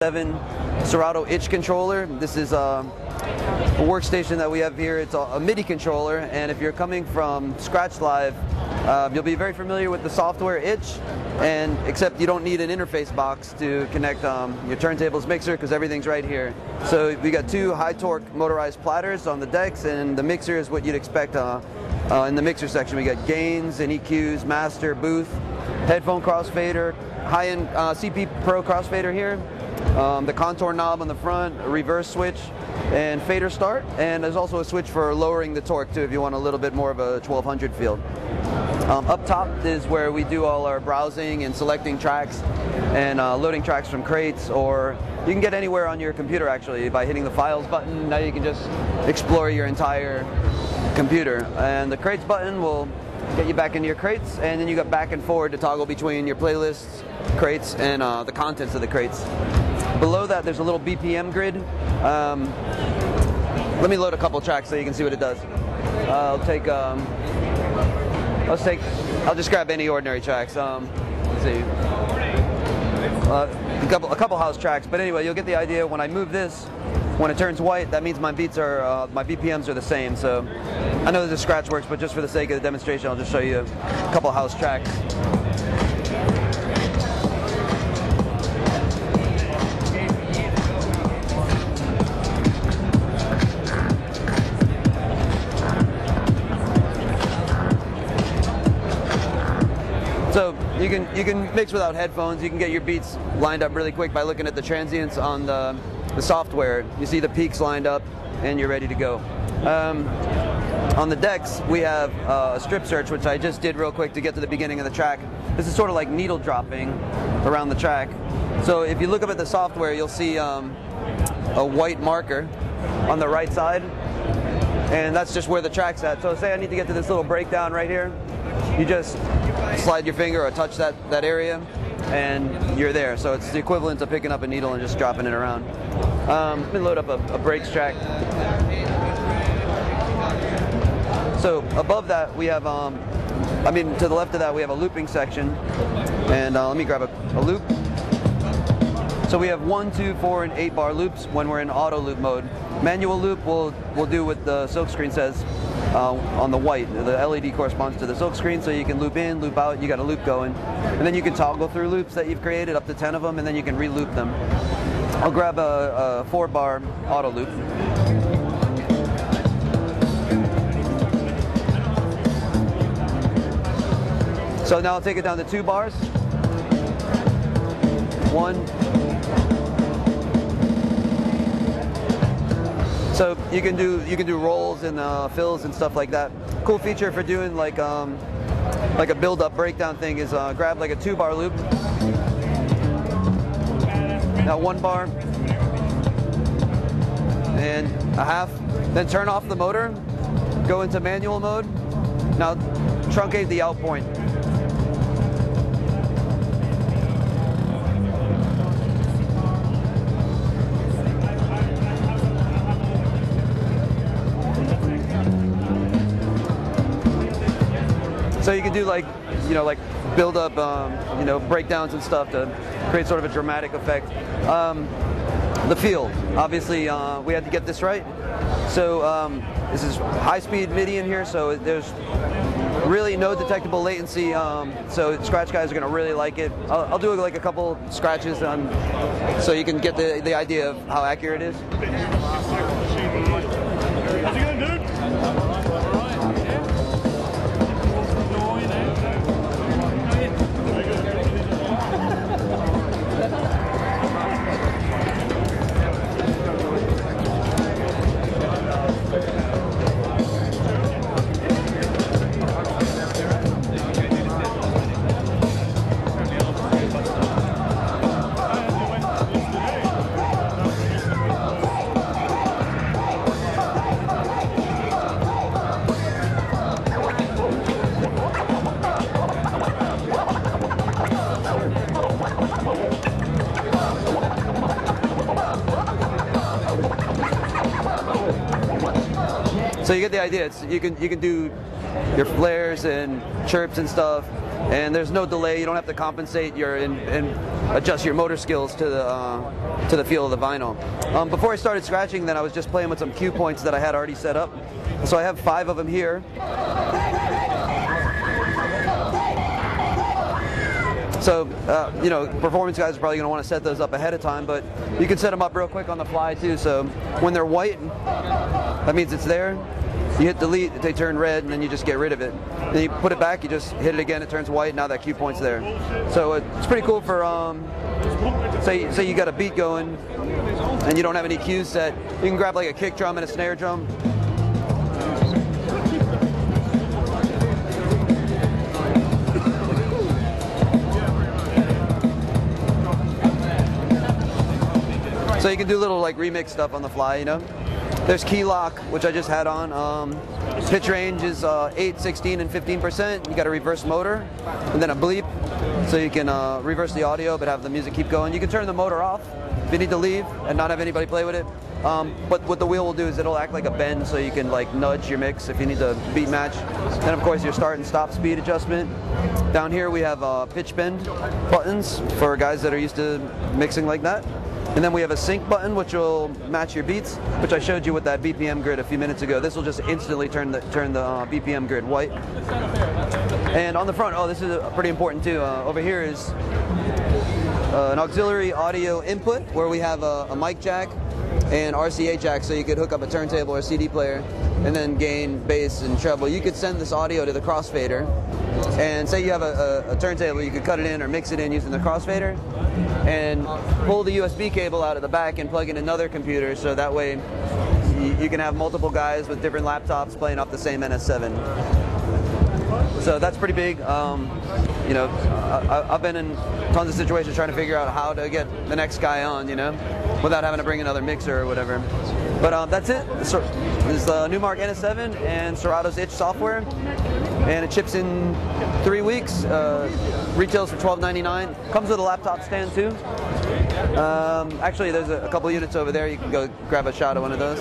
NS7 Serato itch controller. This is a workstation that we have here. It's a MIDI controller, and if you're coming from Scratch Live, you'll be very familiar with the software itch, and except you don't need an interface box to connect your turntables mixer because everything's right here. So we got two high torque motorized platters on the decks, and the mixer is what you'd expect in the mixer section. We got gains and EQs, master, booth, headphone crossfader, high-end CP Pro crossfader here, the contour knob on the front, a reverse switch, and fader start. And there's also a switch for lowering the torque too if you want a little bit more of a 1200 feel. Up top is where we do all our browsing and selecting tracks and loading tracks from crates, or you can get anywhere on your computer actually by hitting the files button. Now you can just explore your entire computer, and the crates button will get you back into your crates, and then you got back and forward to toggle between your playlists, crates, and the contents of the crates. Below that there's a little BPM grid. Let me load a couple tracks so you can see what it does. I'll just grab any ordinary tracks. Let's see, a couple house tracks. But anyway, you'll get the idea. When I move this, when it turns white, that means my beats are, my BPMs are the same. So I know this is Skratchworx, but just for the sake of the demonstration, I'll just show you a couple house tracks. So you can mix without headphones. You can get your beats lined up really quick by looking at the transients on the software. You see the peaks lined up, and you're ready to go. On the decks, we have a strip search, which I just did real quick to get to the beginning of the track. This is sort of like needle dropping around the track. So if you look up at the software, you'll see a white marker on the right side, and that's just where the track's at. So say I need to get to this little breakdown right here. You just slide your finger or touch that area, and you're there. So it's the equivalent of picking up a needle and just dropping it around. Let me load up a breaks track. So above that we have, to the left of that we have a looping section, and let me grab a loop. So we have 1, 2, 4, and 8 bar loops when we're in auto loop mode. Manual loop will do what the silk screen says on the white. The LED corresponds to the silk screen, so you can loop in, loop out, you got a loop going. And then you can toggle through loops that you've created, up to 10 of them, and then you can re-loop them. I'll grab a 4 bar auto loop. So now I'll take it down to 2 bars. 1. So you can do rolls and fills and stuff like that. Cool feature for doing like a build-up breakdown thing is grab like a 2 bar loop. Now 1 bar and a half. Then turn off the motor. Go into manual mode. Now truncate the out point. So you can do like build up, breakdowns and stuff to create sort of a dramatic effect. The feel, obviously, we had to get this right. So this is high-speed MIDI in here, so there's really no detectable latency. So Scratch guys are going to really like it. I'll do like a couple scratches so you can get the idea of how accurate it is. How's it going, dude? So you get the idea. You can do your flares and chirps and stuff, and there's no delay. You don't have to compensate. You're in adjust your motor skills to the feel of the vinyl. Before I started scratching, then I was just playing with some cue points that I had already set up. So I have 5 of them here. So, you know, performance guys are probably going to want to set those up ahead of time, but you can set them up real quick on the fly too. So when they're white, that means it's there. You hit delete, they turn red, and then you just get rid of it. Then you put it back, you just hit it again, it turns white, now that cue point's there. So it's pretty cool for, say you got a beat going, and you don't have any cues set. You can grab like a kick drum and a snare drum. So you can do little like remix stuff on the fly, you know. There's key lock, which I just had on. Pitch range is 8, 16, and 15%. You got a reverse motor, and then a bleep, so you can reverse the audio but have the music keep going. You can turn the motor off if you need to leave and not have anybody play with it. But what the wheel will do is it'll act like a bend, so you can like nudge your mix if you need to beat match. Then of course your start and stop speed adjustment. Down here we have pitch bend buttons for guys that are used to mixing like that. And then we have a sync button, which will match your beats, which I showed you with that BPM grid a few minutes ago. This will just instantly turn the BPM grid white. And on the front, oh, this is pretty important too. Over here is an auxiliary audio input, where we have a mic jack and RCA jack, so you could hook up a turntable or CD player and then gain bass and treble. You could send this audio to the crossfader, and say you have a turntable, you could cut it in or mix it in using the crossfader, and pull the USB cable out of the back and plug in another computer, so that way you can have multiple guys with different laptops playing off the same NS7. So that's pretty big. You know, I've been in tons of situations trying to figure out how to get the next guy on, you know, without having to bring another mixer or whatever. But that's it. This is the Numark NS7 and Serato's itch software, and it ships in 3 weeks. Retails for $12.99. Comes with a laptop stand too. Actually, there's a couple units over there. You can go grab a shot of one of those.